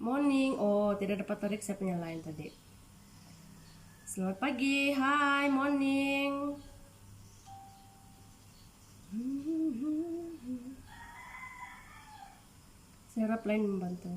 Morning. Oh, tidak dapat tarik, saya punya line tadi. Selamat pagi. Hai, morning. Saya harap line membantu.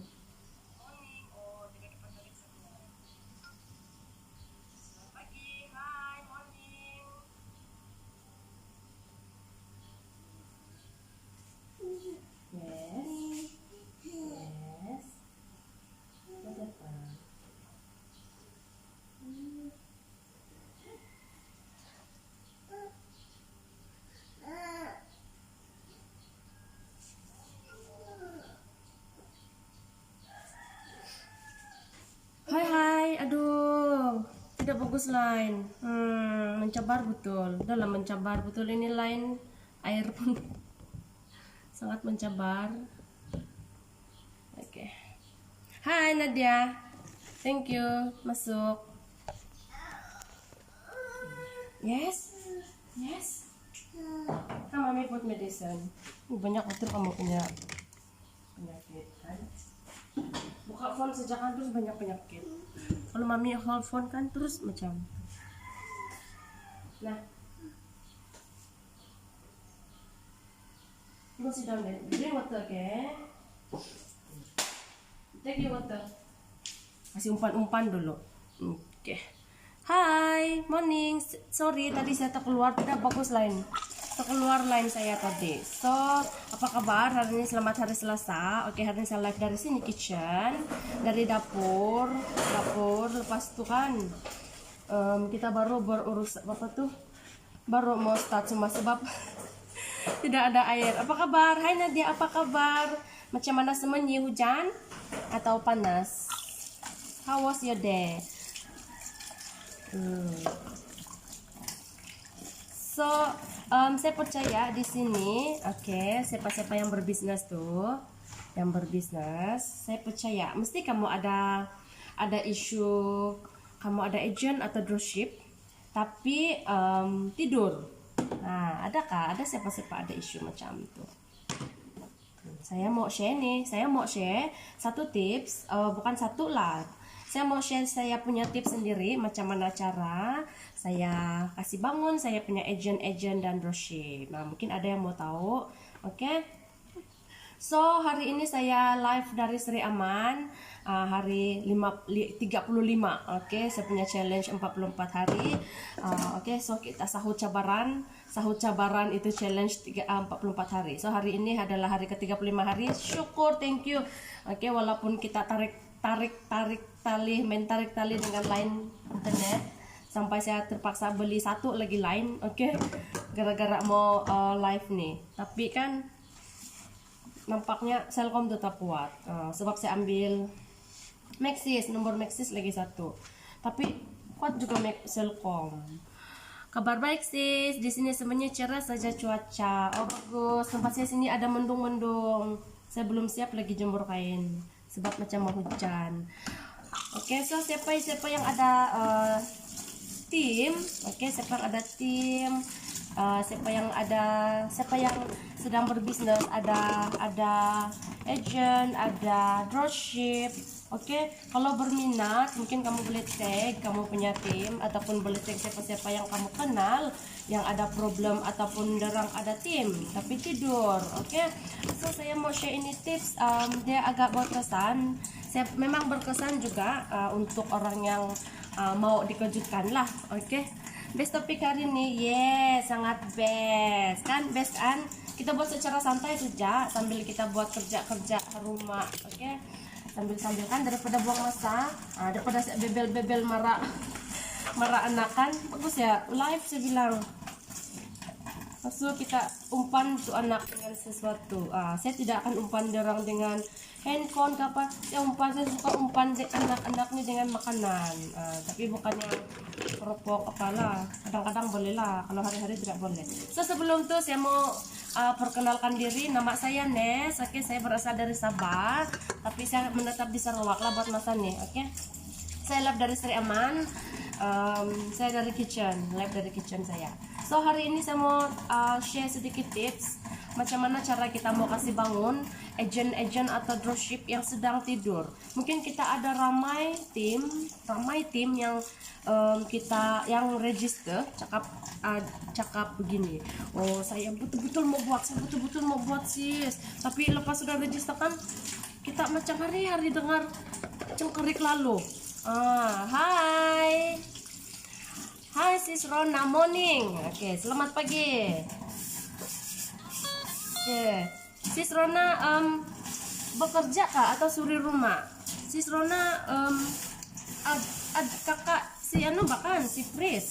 Hai, aduh, tidak bagus line. Mencabar betul. Dalam mencabar betul ini line air pun sangat mencabar. Oke. Hai Nadia, thank you, masuk. Yes, yes. Kan mami put medicine. Banyak betul kamu punya penyakit kan? Buka phone sejak kan terus banyak penyakit. Kalau mami hold phone kan terus macam. Nah, go sit down then. Drink water, okay? Take your water. Kasih umpan-umpan dulu. Oke. Hai, morning. Sorry tadi saya terkeluar, tidak bagus line. Terkeluar line saya tadi. So, apa kabar? Hari ini selamat hari Selasa. Oke, hari ini saya live dari sini kitchen, dari dapur. Lepas itu kan kita baru berurus apa tuh? Baru mau start semua sebab tidak ada air. Apa kabar? Hai Nadia, apa kabar? Macam mana semuanya, hujan atau panas? How was your day? So, saya percaya di sini, oke, siapa-siapa yang berbisnis tuh, saya percaya mesti kamu ada isu, kamu ada agent atau dropship, tapi tidur. Nah, ada siapa-siapa ada isu macam itu. Saya mau share satu tips, bukan satu lah. Saya mau share saya punya tips sendiri macam mana cara saya kasih bangun saya punya agent dan dropship. Nah, mungkin ada yang mau tahu. Oke. So, hari ini saya live dari Sri Aman, hari 35. Oke, saya punya challenge 44 hari. Oke, so kita sahut cabaran itu challenge 44 hari. So, hari ini adalah hari ke-35 hari. Syukur, thank you. Oke, walaupun kita tarik tali dengan line internet sampai saya terpaksa beli satu lagi line, oke, gara-gara mau live nih. Tapi kan nampaknya Selcom tetap kuat, sebab saya ambil Maxis, nomor Maxis lagi satu, tapi kuat juga Selcom. Kabar baik sis, di sini semuanya cerah saja cuaca. Oh bagus, tempat saya sini ada mendung-mendung. Saya belum siap lagi jemur kain sebab macam mau hujan. Oke, so siapa yang ada tim, oke, siapa yang ada tim, siapa yang sedang berbisnis, ada agent, ada dropship. Oke, kalau berminat mungkin kamu boleh tag kamu punya tim ataupun boleh tag siapa yang kamu kenal yang ada problem ataupun dorang ada tim tapi tidur. Oke, so saya mau share ini tips, dia agak berkesan. Saya memang berkesan juga untuk orang yang mau dikejutkan lah. Oke, best topik hari ini, sangat best kan, kita buat secara santai saja sambil kita buat kerja rumah. Oke, sambil kan daripada buang masa, daripada bebel marah anakan, bagus ya live saya bilang. Maksud kita umpan tuh anak dengan sesuatu. Saya tidak akan umpan orang dengan handphone apa. Saya suka umpan anak-anaknya dengan makanan. Tapi bukannya keropok apalah. Kadang-kadang boleh lah. Kalau hari-hari tidak boleh. So sebelum itu saya mau perkenalkan diri. Nama saya Nes. Oke, saya berasal dari Sabah. Tapi saya menetap di Sarawak lah buat masa nih. Oke. Saya live dari Sri Aman. Saya dari kitchen, live dari kitchen saya. So hari ini saya mau share sedikit tips macam mana cara kita mau kasih bangun agent atau dropship yang sedang tidur. Mungkin kita ada ramai tim yang kita yang register cakap begini, oh saya betul-betul mau buat sis, tapi lepas sudah register kan kita macam hari-hari dengar cengkerik lalu. Hai sis Rona, morning. Oke, selamat pagi. Sis Rona bekerja kah atau suri rumah? Sis Rona kakak si bahkan si Pris.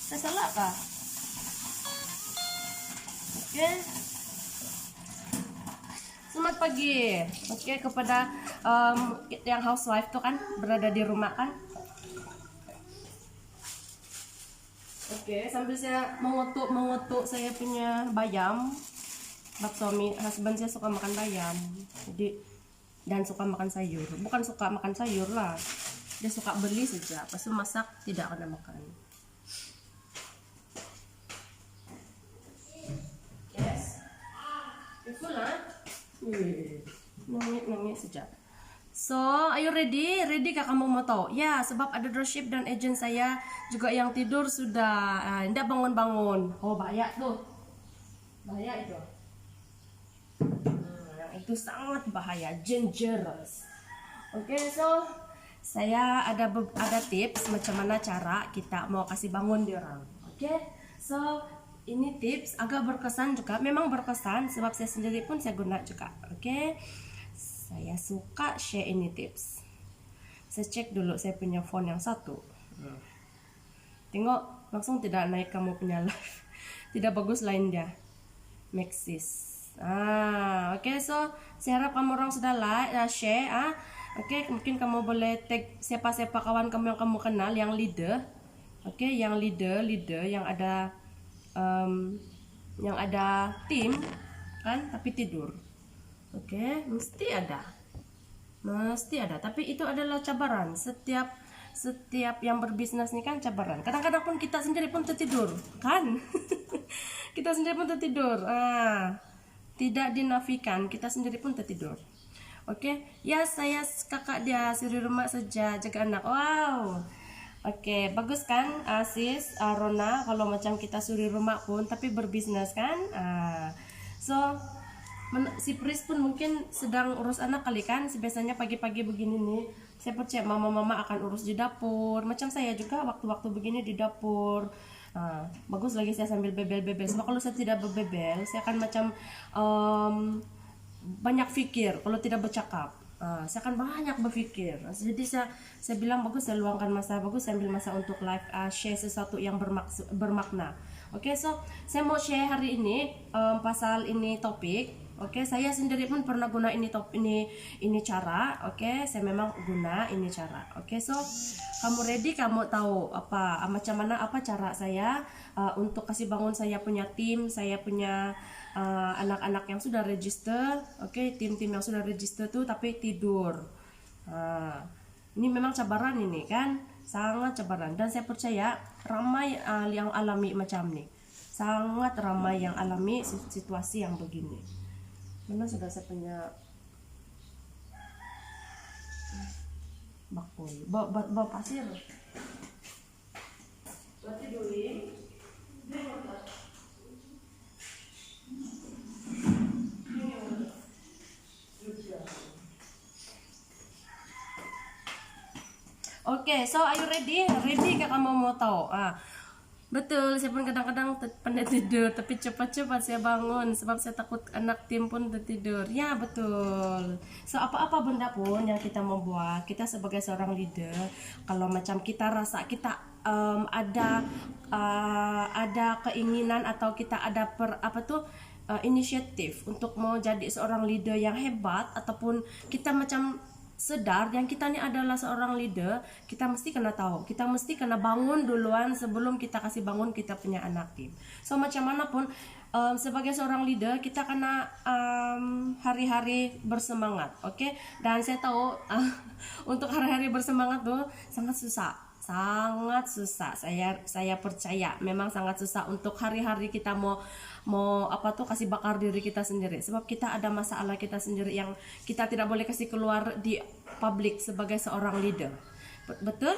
Saya salah kah? Oke. Selamat pagi. Oke, kepada yang housewife tuh kan berada di rumah kan. Oke, sambil saya mengutuk saya punya bayam. Bab suami husband saya suka makan bayam. Jadi dan suka makan sayur. Bukan suka makan sayur lah. Dia suka beli saja. Pas masak tidak akan makan. Yes. Betul lah. Nangis saja. So, are you ready? Ready kah kamu mau tahu? Ya, sebab ada dropship dan agent saya juga yang tidur sudah. Tidak bangun-bangun. Oh, bahaya tuh. Bahaya itu. Yang itu sangat bahaya, dangerous. Oke, so saya ada tips macam mana cara kita mau kasih bangun dia orang. Oke, so ini tips agak berkesan juga. Memang berkesan sebab saya sendiri pun saya guna juga. Oke. Saya suka share ini tips. Saya cek dulu saya punya phone yang satu. Tengok langsung tidak naik kamu punya live. Tidak bagus lain dia. Maxis. Oke, so saya harap kamu orang sudah like, share. Oke, mungkin kamu boleh tag siapa-siapa kawan kamu yang kamu kenal yang leader. Oke, yang leader yang ada tim kan tapi tidur. Oke, mesti ada, tapi itu adalah cabaran. Setiap yang berbisnis ini kan cabaran. Kadang-kadang pun kita sendiri pun tertidur, kan? Kita sendiri pun tertidur. Tidak dinafikan, kita sendiri pun tertidur. Oke, ya saya kakak dia suri rumah saja, jaga anak. Wow. Oke, bagus kan, sis Rona, kalau macam kita suri rumah pun tapi berbisnis kan. So si Pris pun mungkin sedang urus anak kali kan. Biasanya pagi-pagi begini nih, saya percaya mama-mama akan urus di dapur. Macam saya juga waktu-waktu begini di dapur. Bagus lagi saya sambil bebel-bebel. Sebab kalau saya tidak berbebel, saya akan macam banyak pikir. Kalau tidak bercakap, saya akan banyak berpikir. Jadi saya bilang bagus saya luangkan masa, bagus saya ambil masa untuk live, share sesuatu yang bermakna. Oke, so saya mau share hari ini pasal ini topik. Oke, saya sendiri pun pernah guna ini cara. Oke, saya memang guna ini cara. Oke, so kamu ready? Kamu tahu macam mana cara saya untuk kasih bangun saya punya tim, saya punya anak-anak yang sudah register. Oke, tim-tim yang sudah register tuh tapi tidur. Ini memang cabaran ini kan, sangat cabaran. Dan saya percaya ramai yang alami macam ini. Sangat ramai yang alami situasi yang begini. Mana sudah saya punya bakul, bawa pasir. Berarti dulu. Oke, so are you ready? Ready kah kamu mau tahu? Betul, saya pun kadang-kadang pandai tidur, tapi cepat-cepat saya bangun sebab saya takut anak tim pun tertidur. Ya, betul. So, apa-apa benda pun yang kita mau buat, kita sebagai seorang leader, kalau macam kita rasa kita ada keinginan atau kita ada inisiatif untuk mau jadi seorang leader yang hebat, ataupun kita macam sedar yang kita ini adalah seorang leader, kita mesti kena tahu, kita mesti kena bangun duluan sebelum kita kasih bangun kita punya anak tim. So macam mana pun sebagai seorang leader kita kena hari-hari bersemangat, oke? Dan saya tahu untuk hari-hari bersemangat tuh sangat susah, sangat susah. Saya percaya memang sangat susah untuk hari-hari kita mau apa tuh kasih bakar diri kita sendiri, sebab kita ada masalah kita sendiri yang kita tidak boleh kasih keluar di publik sebagai seorang leader. Betul?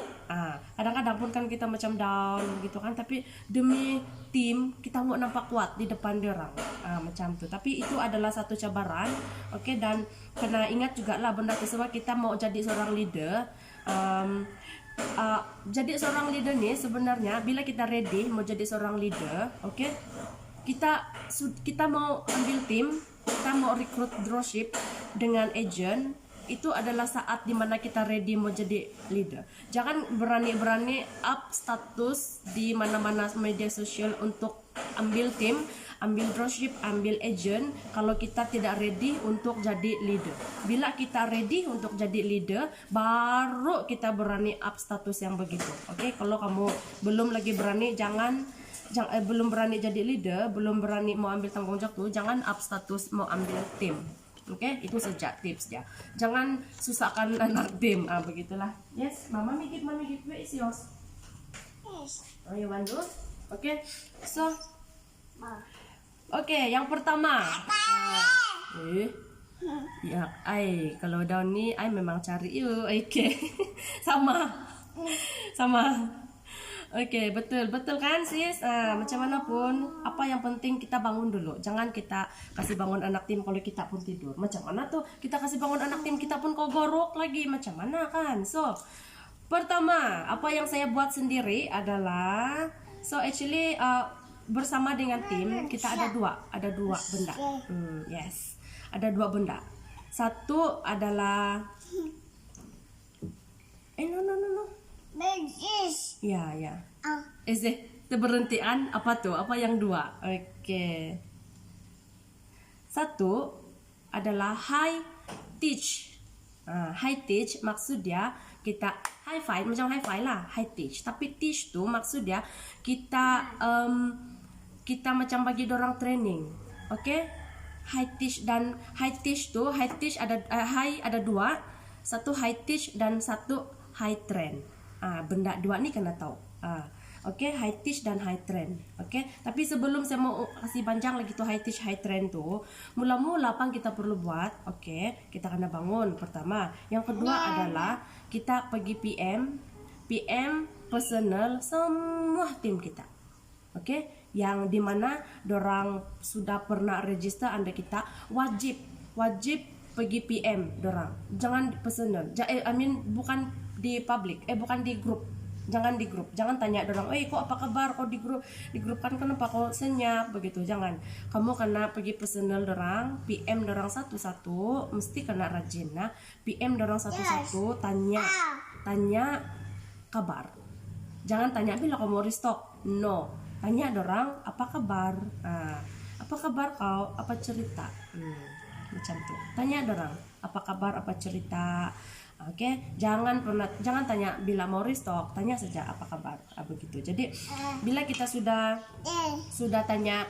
Kadang-kadang pun kan kita macam down gitu kan, tapi demi tim kita mau nampak kuat di depan orang, macam tuh. Tapi itu adalah satu cabaran, oke. Dan kena ingat juga lah benda itu, sebab kita mau jadi seorang leader. Jadi seorang leader nih sebenarnya bila kita ready mau jadi seorang leader, oke, kita mau ambil tim, kita mau rekrut dropship dengan agent, itu adalah saat dimana kita ready mau jadi leader. Jangan berani-berani up status di mana-mana media sosial untuk ambil tim, ambil dropship, ambil agent kalau kita tidak ready untuk jadi leader. Bila kita ready untuk jadi leader, baru kita berani up status yang begitu. Oke, kalau kamu belum lagi berani, belum berani jadi leader, belum berani mau ambil tanggung jawab tuh, jangan up status mau ambil tim. Oke, itu saja tips ya. Jangan susahkan anak tim. Begitulah. Yes, mama give where is yours? Yes. Oh, you want to? Oke. So, oke, yang pertama. Ya, kalau down nih, memang cari you. Oke. Sama. Oke, betul kan sis? Macam mana pun, apa yang penting kita bangun dulu. Jangan kita kasih bangun anak tim kalau kita pun tidur. Macam mana tuh kita kasih bangun anak tim kita pun kogorok lagi. Macam mana kan? So, pertama, apa yang saya buat sendiri adalah, actually bersama dengan tim kita ada dua benda. Yes, ada dua benda. Satu adalah, no. Ya. Berhentian apa tuh? Apa yang dua? Oke. Satu adalah high teach. High teach maksudnya kita high five, macam high five lah, high teach. Tapi teach tuh maksudnya kita macam bagi dorang training. Oke? High teach dan high teach tuh, high teach high ada dua. Satu high teach dan satu high train. Benda dua nih kena tahu. Oke, high teach dan high trend. Oke, tapi sebelum saya mau kasih panjang lagi tuh high teach, high trend tuh, mula-mula apa yang kita perlu buat? Oke, kita kena bangun pertama. Yang kedua adalah kita pergi PM personal semua tim kita. Oke, yang dimana dorang sudah pernah register anda kita wajib pergi PM dorang. Jangan personal. Bukan di public, bukan di grup. Jangan di grup, jangan tanya dorang, kok apa kabar, kok di grup kan kenapa kok senyap begitu, jangan. Kamu kena pergi personal dorang, PM dorang satu-satu, mesti kena rajin. Nah, PM dorang satu-satu, tanya kabar. Jangan tanya bila kamu restock, no. Tanya dorang apa kabar, apa kabar kau, apa cerita, macam tuh. Tanya dorang apa kabar, apa cerita. Oke, jangan tanya bila mau restock, tanya saja apa kabar, begitu. Jadi bila kita sudah tanya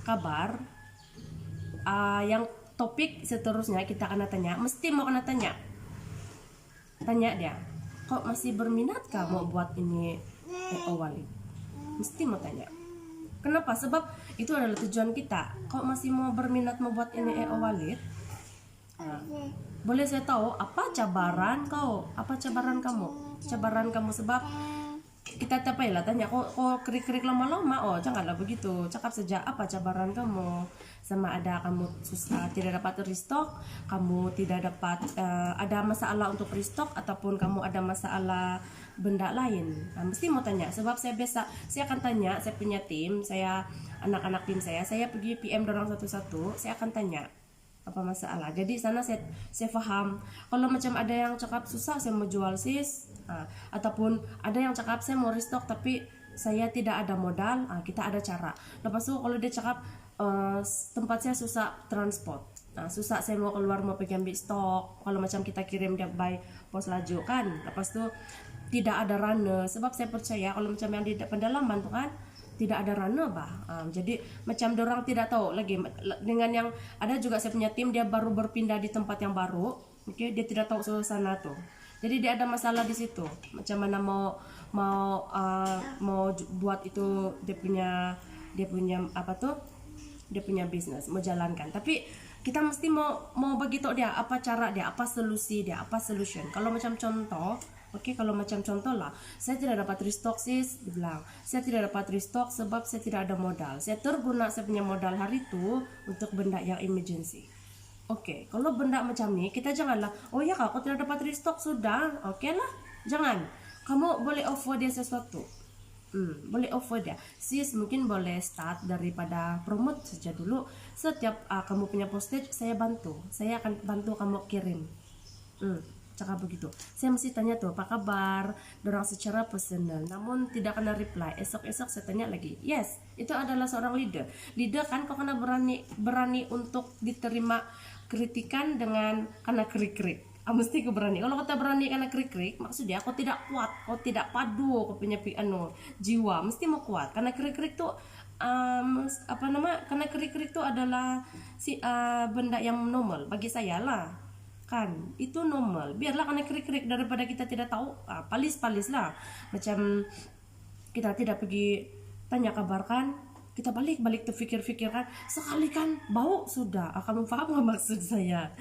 kabar, yang topik seterusnya kita akan tanya, mesti mau kena tanya dia, kok masih berminat kah mau buat ini Walid? Mesti mau tanya. Kenapa? Sebab itu adalah tujuan kita. Kok masih mau berminat mau buat ini Walid? Boleh saya tahu apa cabaran kamu, sebab kita lah tanya kok krik lama-lama, janganlah begitu, cakap saja apa cabaran kamu, sama ada kamu susah tidak dapat restock, kamu tidak dapat ada masalah untuk restock, ataupun kamu ada masalah benda lain. Mesti mau tanya, sebab saya akan tanya, saya punya tim, anak-anak tim saya pergi PM dorang satu-satu, saya akan tanya apa masalah. Jadi sana saya faham. Kalau macam ada yang cakap susah saya mau jual sis, ataupun ada yang cakap saya mau restock tapi saya tidak ada modal, kita ada cara. Lepas itu kalau dia cakap tempat saya susah transport, susah saya mau keluar mau pergi ambil stok, kalau macam kita kirim dia by pos laju kan, lepas itu tidak ada runner. Sebab saya percaya kalau macam yang di pedalaman tuh kan tidak ada runner jadi macam dorang tidak tahu lagi dengan yang ada. Juga saya punya tim, dia baru berpindah di tempat yang baru, dia tidak tahu suasana tuh. Jadi dia ada masalah di situ. Macam mana mau buat itu dia punya apa tuh? Dia punya bisnis, mau jalankan. Tapi kita mesti mau bagi tau dia apa cara dia, apa solusi dia, apa solution. Kalau macam contoh, kalau macam contoh lah, saya tidak dapat restock sis, dibilang. Saya tidak dapat restock sebab saya tidak ada modal. Saya terguna saya punya modal hari itu untuk benda yang emergency. Kalau benda macam ni kita janganlah, oh ya kak, aku tidak dapat restock sudah, lah, jangan. Kamu boleh offer dia sesuatu. Boleh offer dia, sis mungkin boleh start daripada promote saja dulu. Setiap kamu punya postage saya bantu, saya akan bantu kamu kirim. Cakap begitu. Saya mesti tanya tuh apa kabar dorang secara personal, namun tidak kena reply. Esok saya tanya lagi. Yes, itu adalah seorang leader kan, kau kena berani untuk diterima kritikan dengan karena krik-krik. Mesti kau berani. Kalau kata berani karena krik-krik, maksudnya kau tidak kuat, kau tidak padu, kau punya jiwa, mesti mau kuat. Karena krik-krik tuh karena krik-krik tuh adalah benda yang normal bagi saya lah. Kan, itu normal. Biarlah karena krik-krik daripada kita tidak tahu, palis-palis lah. Macam kita tidak pergi tanya kabar kan, kita balik tuh pikir-pikir kan, sekali kan bau sudah. Kamu paham nggak maksud saya?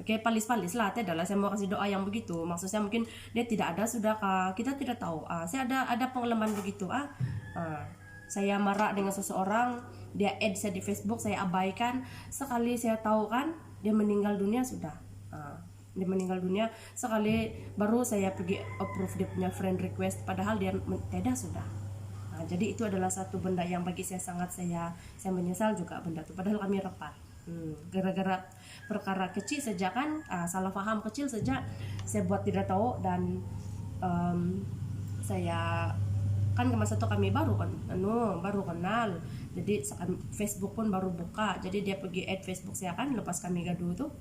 Palis-palis lah. Tidak lah saya mau kasih doa yang begitu. Maksud saya mungkin dia tidak ada sudah, kita tidak tahu. Saya ada pengalaman begitu. Saya marah dengan seseorang, dia add saya di Facebook, saya abaikan. Sekali saya tahu kan dia meninggal dunia sudah. Dia meninggal dunia, sekali baru saya pergi approve dia punya friend request, padahal dia tidak sudah. Jadi itu adalah satu benda yang bagi saya sangat saya menyesal juga benda itu. Padahal kami rapat. Gara-gara perkara kecil saja kan, salah paham kecil saja saya buat tidak tahu, dan saya kan masa itu kami baru kenal. Jadi Facebook pun baru buka. Jadi dia pergi add Facebook saya kan lepas kami gaduh tuh.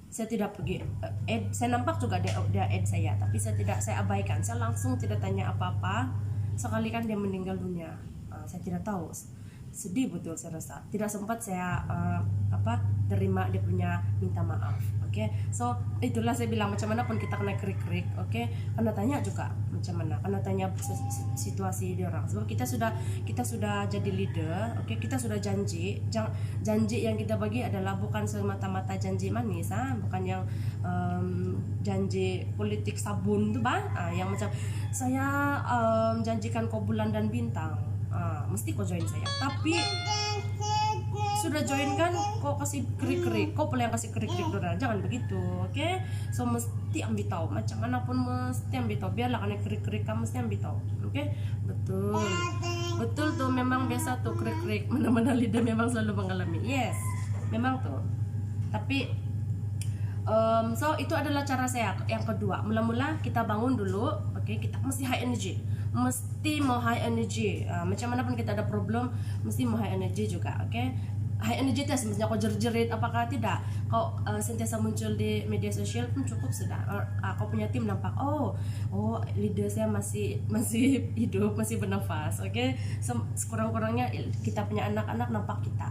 Saya tidak pergi add, saya nampak juga dia add saya, tapi saya abaikan. Saya langsung tidak tanya apa-apa. Sekali kan dia meninggal dunia, saya tidak tahu, sedih betul saya rasa. Tidak sempat saya terima dia punya minta maaf. So itulah saya bilang macam mana pun kita kena krik-krik, kena tanya juga macam mana, kena tanya situasi dia orang. Sebab kita sudah jadi leader, kita sudah janji yang kita bagi adalah bukan semata-mata janji manis, bukan yang janji politik sabun tuh yang macam saya janjikan kau bulan dan bintang, mesti kau join saya, tapi sudah join kan kau kasih krik-krik, kau pula yang kasih krik-krik dorang, jangan begitu. So mesti ambil tahu, macam mana pun mesti ambil tahu, biarlah karena krik-krik kamu mesti ambil tahu. Betul tuh, memang biasa tuh krik-krik, mana-mana leader memang selalu mengalami. Yes, memang tuh. Tapi so itu adalah cara saya yang kedua. Mula-mula kita bangun dulu, kita mesti high energy, mesti mau high energy. Macam mana pun kita ada problem, mesti mau high energy juga. High energy test, misalnya kau jerit-jerit apakah tidak, kau sentiasa muncul di media sosial pun cukup sudah. Kau punya tim nampak, oh leader saya masih hidup, masih bernafas. Sekurang-kurangnya kita punya anak-anak nampak kita.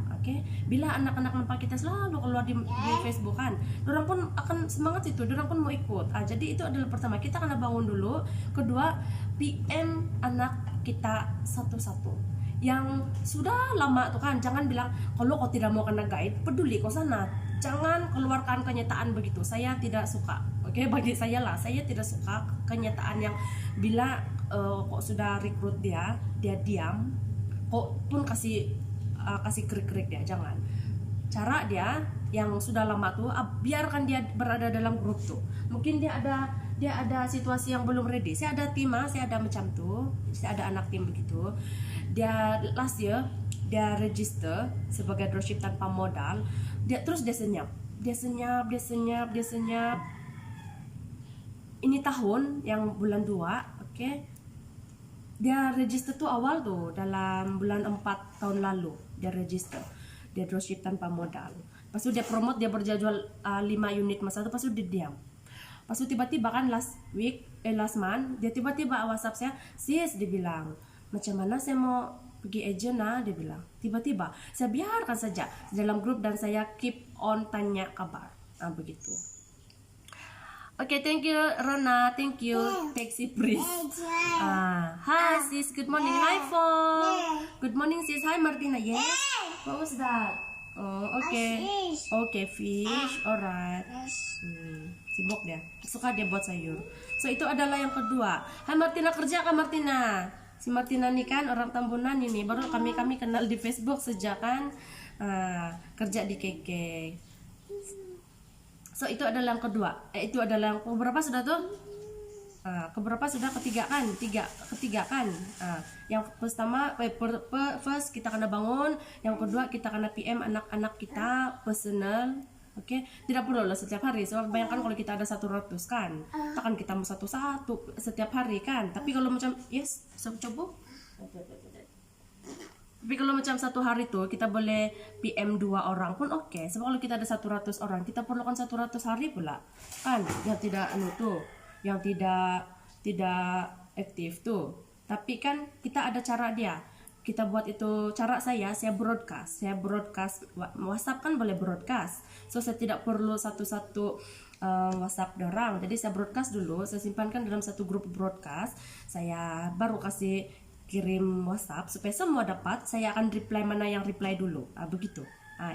Bila anak-anak nampak kita selalu keluar di Facebook kan, dorang pun akan semangat itu, dorang pun mau ikut. Jadi itu adalah pertama, kita kena bangun dulu. Kedua, PM anak kita satu-satu yang sudah lama tuh kan, jangan bilang kalau kau tidak mau kena guide, peduli kau sana, jangan keluarkan kenyataan begitu. Saya tidak suka. Bagi saya lah, saya tidak suka kenyataan yang bila kok sudah rekrut dia diam, kok pun kasih krik-krik dia, jangan. Cara dia yang sudah lama tuh, biarkan dia berada dalam grup tuh. Mungkin dia ada situasi yang belum ready. Saya ada tim, saya ada macam tuh, saya ada anak tim begitu. Dia last year dia register sebagai dropship tanpa modal. Dia senyap. Ini tahun yang bulan 2, dia register tuh awal tuh dalam bulan 4 tahun lalu dia register. Dia dropship tanpa modal. Pas itu dia promote, dia berjual 5 unit masa itu, pas itu dia diam. Pas itu tiba-tiba kan last month dia tiba-tiba WhatsApp saya, sis, dia bilang, macam mana saya mau pergi agent dia bilang. Tiba-tiba saya biarkan saja dalam grup dan saya keep on tanya kabar, begitu. Okay, thank you Rona, thank you Taxi Pris. Hi sis, good morning. Hi Fong. Good morning sis. Hi Martina. Yes. What was that? Oh, okay. Okay, fish. Alright. Sibuk dia. Suka dia buat sayur. So itu adalah yang kedua. Hai Martina, kerja kah Martina? Si Martina nih kan orang Tambunan ini. Baru kami kenal di Facebook sejak kan kerja di Keke. So itu adalah yang kedua. Itu adalah yang keberapa sudah tuh? Keberapa sudah? Ketiga kan? Yang pertama, first kita kena bangun. Yang kedua kita kena PM anak-anak kita personal. Oke, tidak perlu lah setiap hari. So bayangkan kalau kita ada 100 kan, takkan kita mau satu-satu setiap hari kan. Tapi kalau macam yes, coba. Tapi kalau macam satu hari tuh kita boleh PM 2 orang pun oke. Sebab kalau kita ada 100 orang, kita perlukan 100 hari pula. Kan yang tidak yang tidak aktif tuh. Tapi kan kita ada cara dia. Kita buat itu cara saya broadcast. Saya broadcast WhatsApp kan boleh broadcast. So saya tidak perlu satu-satu WhatsApp dorang. Jadi saya broadcast dulu, saya simpankan dalam satu grup broadcast. Saya baru kasih kirim WhatsApp supaya semua dapat. Saya akan reply mana yang reply dulu. Begitu.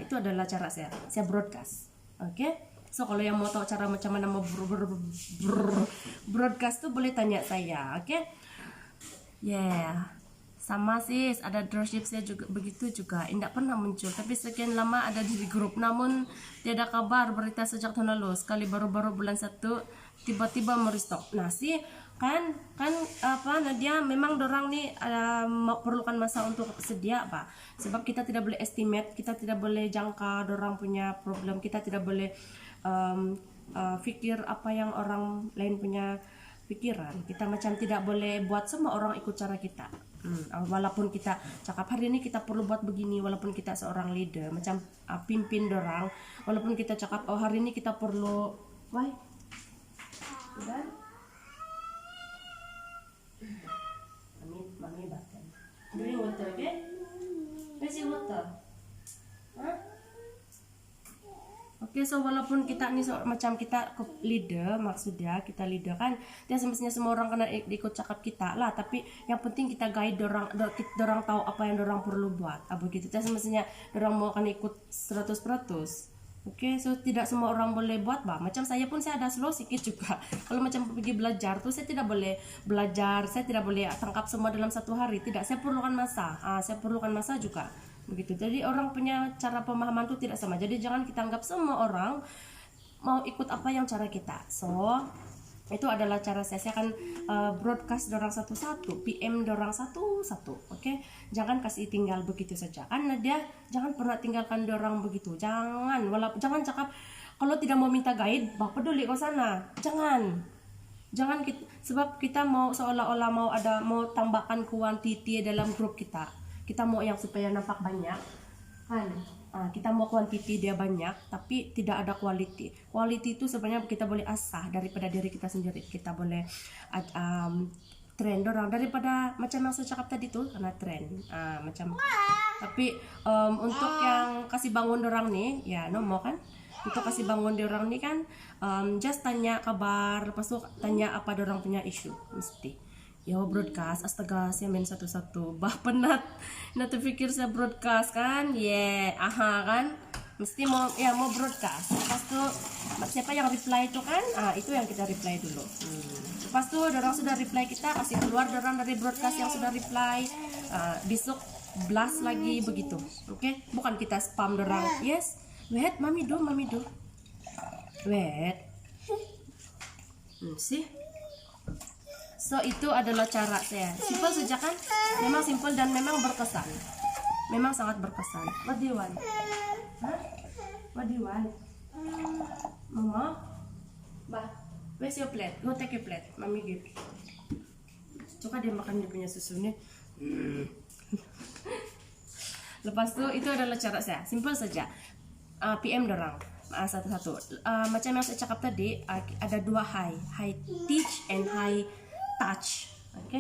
Itu adalah cara saya broadcast. Oke. So kalau yang mau tahu cara macam mana mau broadcast tuh boleh tanya saya. Oke. Yeah. Sama sis, ada dropship saya juga begitu juga. Tidak pernah muncul, tapi sekian lama ada di grup. Namun tiada kabar berita sejak tahun lalu. Sekali baru-baru bulan 1 tiba-tiba merestock. Nah sih kan apa Nadia memang dorang nih perlukan masa untuk sedia Pak. Sebab kita tidak boleh estimate, kita tidak boleh jangka dorang punya problem, kita tidak boleh pikir apa yang orang lain punya pikiran. Kita macam tidak boleh buat semua orang ikut cara kita. Walaupun kita cakap hari ini kita perlu buat begini, walaupun kita seorang leader macam pimpin dorang, walaupun kita cakap oh hari ini kita perlu mami bahkan drink water, okay? Where's your water? Oke, so walaupun kita nih macam kita leader, maksudnya kita leader kan, dia semestinya semua orang kena ikut cakap kita lah. Tapi yang penting kita guide dorang tahu apa yang dorang perlu buat. Begitu. Dia semestinya dorang mau akan ikut 100%. Oke, so tidak semua orang boleh buat bah. Macam saya pun saya ada slow sedikit juga. Kalau macam pergi belajar tuh saya tidak boleh belajar, saya tidak boleh tangkap semua dalam satu hari. Tidak, saya perlukan masa. Saya perlukan masa juga. Begitu. Jadi orang punya cara pemahaman itu tidak sama. Jadi jangan kita anggap semua orang mau ikut apa yang cara kita. So itu adalah cara saya akan broadcast dorang satu-satu, PM dorang satu-satu. Oke, jangan kasih tinggal begitu saja. Kan dia jangan pernah tinggalkan dorang begitu. Jangan cakap kalau tidak mau minta guide, bah peduli kau sana. Jangan sebab kita mau seolah-olah mau tambahkan kuantiti dalam grup kita. Kita mau yang supaya nampak banyak kan, kita mau kuantiti dia banyak tapi tidak ada quality. Quality itu sebenarnya kita boleh asah daripada diri kita sendiri. Kita boleh trend orang daripada macam yang saya cakap tadi tuh karena trend macam. Tapi untuk yang kasih bangun orang nih ya mau kan, untuk kasih bangun dia orang nih kan just tanya kabar, lepas itu tanya apa orang punya isu mesti. Ya broadcast, astaga saya main satu-satu. Bah penat, nanti pikir saya broadcast kan, kan, mesti mau broadcast. Lepas itu siapa yang reply itu kan, itu yang kita reply dulu. Lepas itu orang sudah reply kita, kasih keluar orang dari broadcast yang sudah reply. Besok blast lagi begitu, oke? Bukan kita spam orang. Yes, wait, mami do, wait, sih. So itu adalah cara saya. Simple saja kan? Memang simple dan memang berkesan. Memang sangat berkesan. What do you want? What do you want? Mama? Bah, where's your plate? Go take your plate. Mami give. Coba dia makan dia punya susunya. Lepas itu adalah cara saya. Simple saja. PM dorang. Satu-satu. Macam yang saya cakap tadi, ada dua high teach and high touch, oke?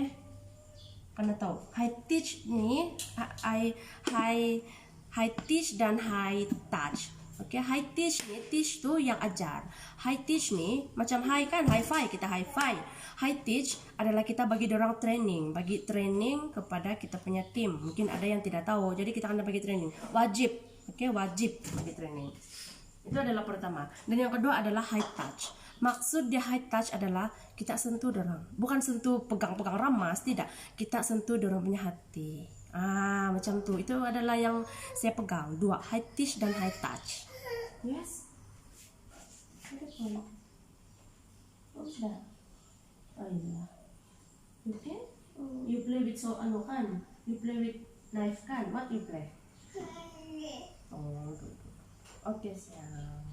Karena tahu high teach nih, high teach dan high touch, Oke, high teach nih, teach tuh yang ajar. High teach nih, macam high kan, high five, kita high five. High teach adalah kita bagi dorang training, bagi training kepada kita punya tim. Mungkin ada yang tidak tahu, jadi kita akan bagi training. Wajib, oke, wajib bagi training. Itu adalah pertama. Dan yang kedua adalah high touch. Maksud dia high touch adalah kita sentuh dorang, bukan sentuh pegang-pegang ramas, tidak. Kita sentuh dorang punya hati. Macam tuh. Itu adalah yang saya pegang. Dua, high teach dan high touch. Yes. What's that? Oh iya. You can? You play with kan? You play with knife kan? What you play? Oh, good. Oke, siap.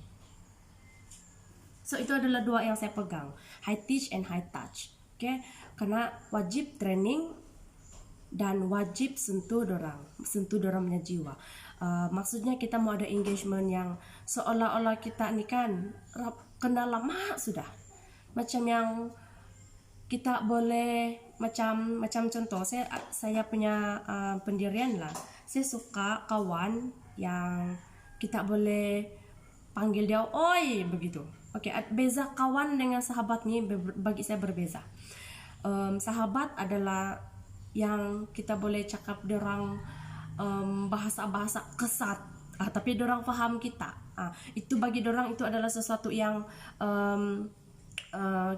So itu adalah dua yang saya pegang, high teach and high touch. Oke, karena wajib training dan wajib sentuh dorang punya jiwa. Maksudnya kita mau ada engagement yang seolah-olah kita nih kan kenal lama sudah, macam yang kita boleh macam contoh saya punya pendirian lah. Saya suka kawan yang kita boleh panggil dia oi begitu. Oke, beza kawan dengan sahabat nih bagi saya berbeza. Sahabat adalah yang kita boleh cakap dorang bahasa-bahasa kesat, tapi dorang paham kita. Itu bagi dorang itu adalah sesuatu yang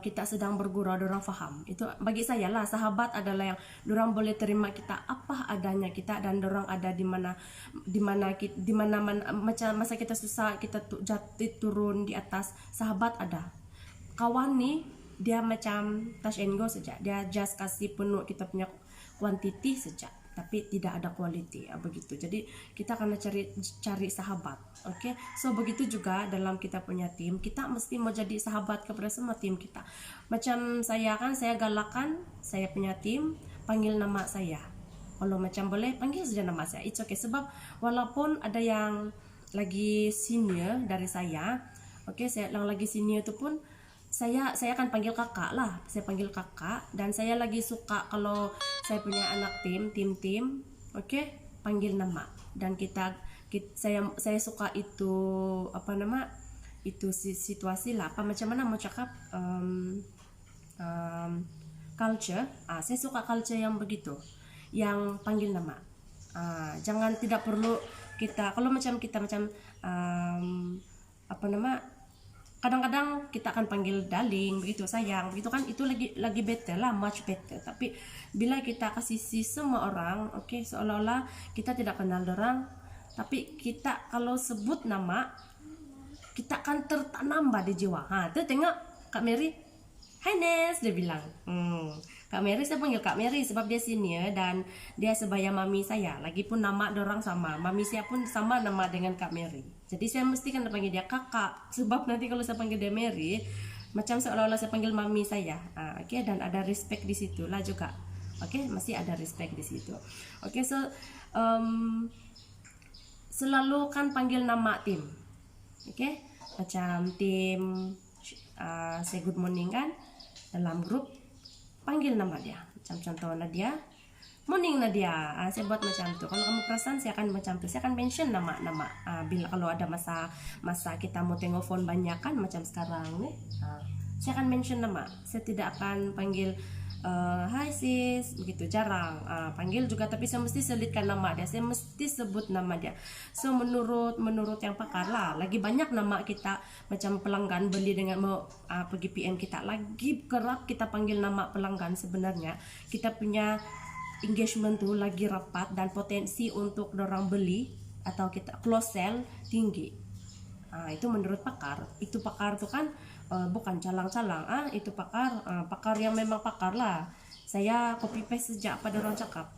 kita sedang bergurau, dorang faham. Itu bagi saya lah, sahabat adalah yang dorang boleh terima kita apa adanya kita, dan dorang ada di mana macam masa kita susah, kita jatuh turun di atas, sahabat ada. Kawan nih dia macam touch and go saja, dia just kasih penuh kita punya quantity saja, tapi tidak ada quality, begitu. Jadi kita akan cari sahabat. Oke, so begitu juga dalam kita punya tim, kita mesti mau jadi sahabat kepada semua tim kita. Macam saya kan, saya galakan saya punya tim panggil nama saya. Kalau macam boleh panggil saja nama saya, it's okay. Sebab walaupun ada yang lagi senior dari saya, oke, saya yang lagi senior itu pun saya akan panggil kakak lah, saya panggil kakak. Dan saya lagi suka kalau saya punya anak tim, oke, panggil nama. Dan saya suka itu itu situasi lah, macam mana mau cakap culture. Saya suka culture yang begitu, yang panggil nama. Jangan, tidak perlu kita kalau macam kita kadang-kadang kita akan panggil darling begitu, sayang begitu kan, itu lagi better lah, much better. Tapi bila kita kasih semua orang, oke, seolah-olah kita tidak kenal orang, tapi kita kalau sebut nama kita akan tertanam di jiwa. Tuh tengok Kak Mary, Hai Nes, dia bilang. Kak Mary, saya panggil Kak Mary sebab dia senior dan dia sebaya mami saya. Lagipun nama dorang sama, mami saya pun sama nama dengan Kak Mary. Jadi saya mesti kan panggil dia kakak, sebab nanti kalau saya panggil dia Mary, macam seolah-olah saya panggil mami saya. Oke, dan ada respect di situ lah juga. Oke, masih ada respect di situ. Oke, so selalu kan panggil nama tim. Oke, macam tim say good morning kan dalam grup, panggil nama dia. Macam contoh Nadia, morning Nadia. Saya buat macam tuh. Kalau kamu perasan, saya akan macam tuh. Saya akan mention nama-nama. Bila kalau ada masa kita mau tengok phone banyak kan, macam sekarang nih. Saya akan mention nama. Saya tidak akan panggil Hai sis, begitu, jarang. Panggil juga, tapi saya mesti selitkan nama dia. Saya mesti sebut nama dia. So menurut yang pakar lah, lagi banyak nama kita macam pelanggan beli dengan mau pergi PM kita, lagi kerap kita panggil nama pelanggan. Sebenarnya kita punya engagement tuh lagi rapat dan potensi untuk orang beli atau kita close sell tinggi. Itu menurut pakar. Itu pakar tuh kan bukan calang-calang. Itu pakar, pakar yang memang pakar lah. Saya copy paste sejak pada orang cakap.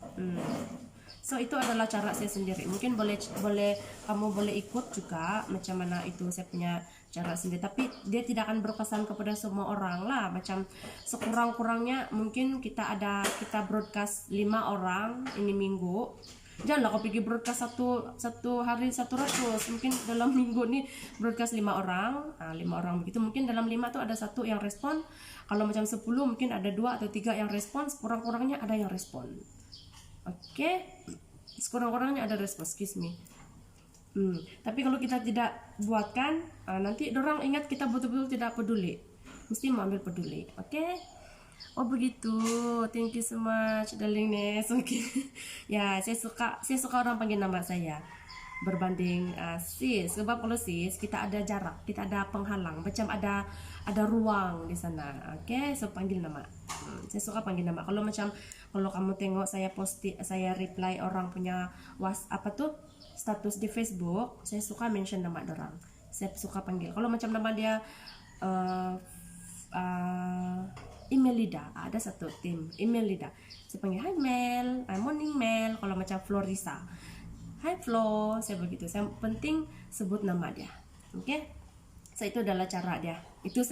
So itu adalah cara saya sendiri. Mungkin boleh kamu boleh ikut juga macam mana itu saya punya cara sendiri. Tapi dia tidak akan berkesan kepada semua orang lah. Macam sekurang-kurangnya mungkin kita broadcast 5 orang ini minggu. Janganlah kau pergi broadcast satu hari 100. Mungkin dalam minggu ini broadcast 5 orang. 5 orang begitu. Mungkin dalam 5 tuh ada 1 yang respon. Kalau macam 10 mungkin ada 2 atau 3 yang respon. Kurang-kurangnya ada yang respon. Oke, sekurang-kurangnya ada respon. Excuse me. Tapi kalau kita tidak buatkan, nanti orang ingat kita betul-betul tidak peduli. Mesti mau ambil peduli, oke? Oh begitu, thank you so much, darlingness. Oke, ya saya suka orang panggil nama saya berbanding sis. Sebab kalau sis kita ada jarak, kita ada penghalang, macam ada ruang di sana. Oke, so panggil nama. Saya suka panggil nama. Kalau kamu tengok saya reply orang punya status di Facebook, saya suka mention nama orang. Saya suka panggil. Kalau macam nama dia Imelida, ada satu tim Imelida, saya panggil hi Mel, morning Mel. Kalau macam Florisa, hi Flo, saya begitu. Saya penting sebut nama dia, oke? So itu adalah cara dia. Itu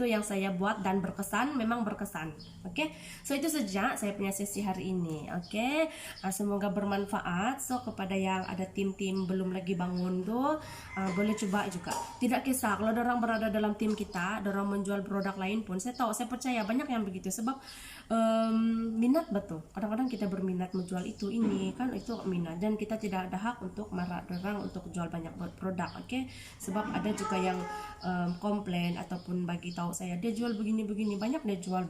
yang saya buat dan berkesan, memang berkesan. Oke. So itu saja saya punya sesi hari ini. Oke. Semoga bermanfaat. So kepada yang ada tim-tim belum lagi bangun tuh boleh coba juga. Tidak kisah kalau orang berada dalam tim kita, orang menjual produk lain pun saya tahu, saya percaya banyak yang begitu sebab minat betul. Kadang-kadang kita berminat menjual itu minat dan kita tidak ada hak untuk marah orang untuk jual banyak produk. Oke. Sebab ada juga yang komplain ataupun bagi tahu saya dia jual begini banyak dia jual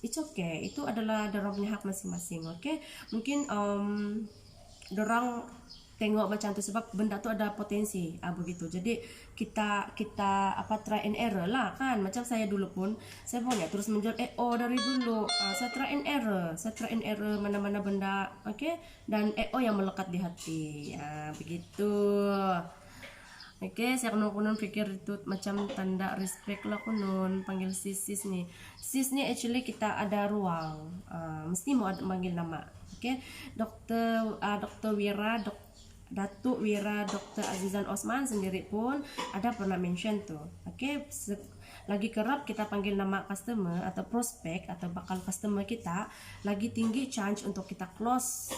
it's okay, itu adalah dorang punya hak masing-masing. Oke. Mungkin dorang tengok macam tu sebab benda tu ada potensi begitu. Jadi kita try and error lah kan. Macam saya dulu pun saya punya terus menjual dari dulu. Saya try and error mana-mana benda. Oke. Dan yang melekat di hati. Begitu. Oke, saya kunun pikir itu macam tanda respect lah kunun panggil sis nih. Sis nih actually kita ada ruang, mesti mau manggil nama. Oke, Dokter Wira, Datuk Wira, Dokter Azizan Osman sendiri pun ada pernah mention tuh. Oke, lagi kerap kita panggil nama customer atau prospek atau bakal customer kita, lagi tinggi chance untuk kita close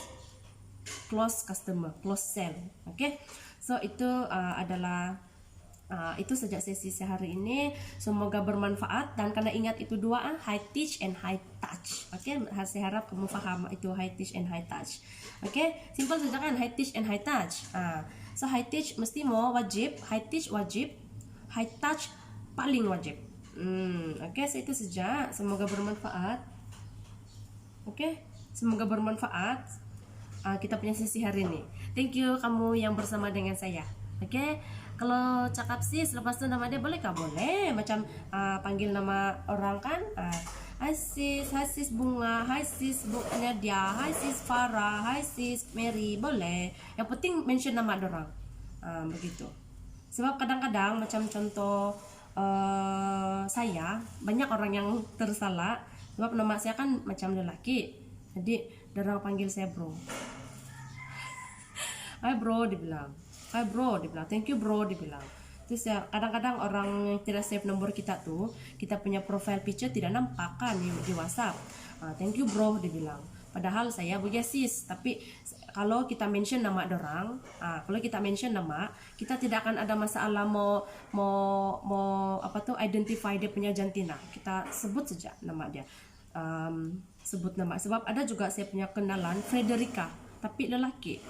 customer, close sale. Oke. So itu adalah itu sejak sesi hari ini. Semoga bermanfaat dan karena ingat itu dua high teach and high touch. Oke, saya harap kamu paham itu high teach and high touch. Oke, simple saja kan high teach and high touch. So high teach mesti mau wajib, high teach wajib, high touch paling wajib. Oke, so itu saja. Semoga bermanfaat. Oke, semoga bermanfaat. Kita punya sesi hari ini. Thank you kamu yang bersama dengan saya. Oke. Kalau cakap sis lepas tu nama dia boleh kah? Boleh. Macam panggil nama orang kan. Hi sis Bunga, hi sis Nadia, hi sis Farah, hi sis Mary, boleh. Yang penting mention nama orang. Begitu. Sebab kadang-kadang macam contoh saya banyak orang yang tersalah sebab nama saya kan macam lelaki. Jadi orang panggil saya bro. Hai bro dibilang. Thank you bro dibilang. Terus ya kadang-kadang orang yang tidak save nomor kita tuh, kita punya profile picture tidak nampak kan di WhatsApp. Thank you bro dibilang. Padahal saya punya sis, tapi kalau kita mention nama orang, kalau kita mention nama, kita tidak akan ada masalah mau identify dia punya jantina. Kita sebut saja nama dia. Sebut nama sebab ada juga saya punya kenalan Frederica tapi lelaki,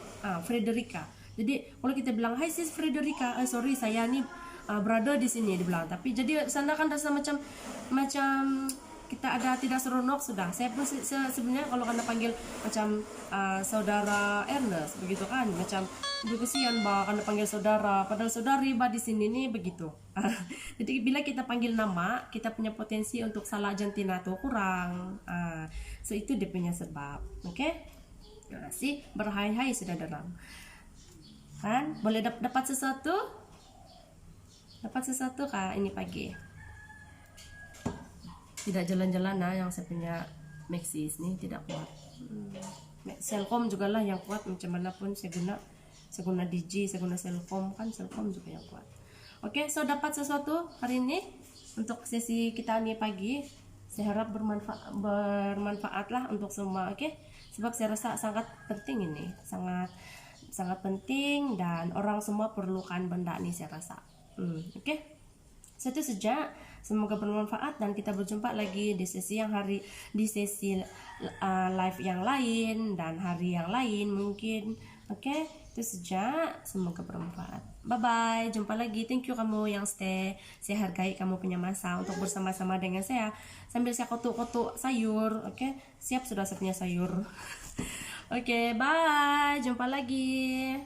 Frederica. Jadi kalau kita bilang hai sis Frederica, sorry saya nih brother di sini dibilang, tapi jadi sana kan rasa macam kita ada tidak seronok sudah. Saya pun sebenarnya kalau kena panggil macam saudara Ernest begitu kan, macam juga kesian kena panggil saudara padahal saudari di sini nih begitu. Jadi bila kita panggil nama, kita punya potensi untuk salah jantina tuh kurang. So itu dia punya sebab. Oke. Nah, berhai-hai sudah dorang. Kan boleh dapat sesuatu? Dapat sesuatu kah ini pagi? Tidak jalan-jalan yang saya punya Maxis nih tidak kuat. Selcom juga lah yang kuat, macam mana pun saya guna Digi, saya guna Selcom kan, Selcom juga yang kuat. Oke, so dapat sesuatu hari ini untuk sesi kita nih pagi. Saya harap bermanfaat lah untuk semua. Oke, sebab saya rasa sangat penting ini, sangat penting dan orang semua perlukan benda ini saya rasa. Oke. Itu saja, semoga bermanfaat dan kita berjumpa lagi di sesi live yang lain dan hari yang lain mungkin Oke, itu saja. Semoga bermanfaat. Bye-bye. Jumpa lagi. Thank you kamu yang stay. Saya hargai kamu punya masa untuk bersama-sama dengan saya. Sambil saya kotuk-kotuk sayur. Oke, siap sudah saya punya sayur. Oke, bye. Jumpa lagi.